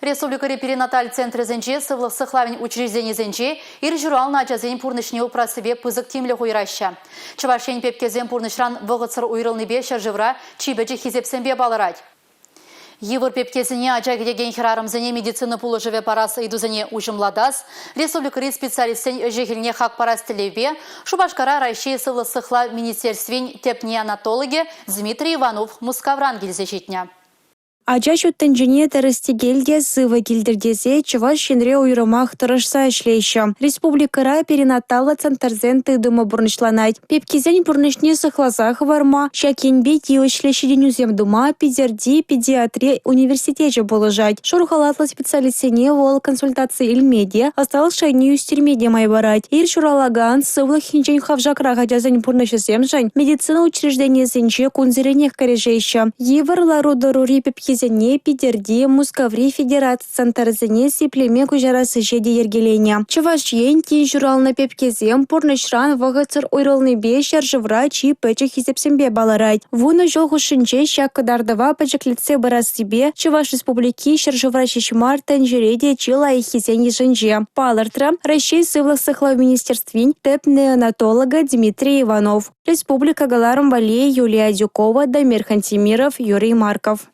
Республикари перинаталь центры зенче, сывлық сықлавин учреждений зенче, ир журал на жазен пурнышне упрасыве пызык тимлі хуйраща. Чывашен пепкезен пурнышран вғыцыр уйрылны бешер живра, чибеджи хизепсенбе баларать. Евр пепкезіне ажагедеген хирарымзіне медицина пулы живе парасы идузіне ужымладас, республикари специалистен жехіліне хак парас тілеве, Шубашкара райшей сывлы сықла министерствен тепнеонатологи Дмитрий Иванов Мускавран келзе жетіне. Ача тенжине терестигельде сывы килдердесе чываш шенре уйрымах тырышса ишлейші. Республикара перинаталы центрзен тыдымы бурнышланайт. Пепкизен бурнышне сыхлазах варма, шакенбе тилышлешеден үзем дума, педерди, педиатрия университете болыжать. Шурхалатлы специалистене вол консультации илмедия, осталось шайни юстермедия майбарать. Ир шуралаган сывлых хинчен хавжакра гадязен бурнышесем жань, медицина учреждения зенче кунзеренех корежейші. Евр ларударури пепкизен пидерди Мускаври федерация центрзене сиплеме кужарасы жеде ергелене. Чываш ен тин журал на пепкезем пурнышран вағыцыр ойрылны бешер живра чи пэче хизепсембе баларайт. Вуны жол хушинче шак кадардава пэчек лице барасыбе Чываш республики шер живра шишмар тенжереде чила и хизен еженже. Палартра расщей сывлых сыхла в министерстве теп неонатолога Дмитрий Иванов. Республика Галарам Вале Юлия Дюкова, Дамир Хантимиров, Юрий Марков.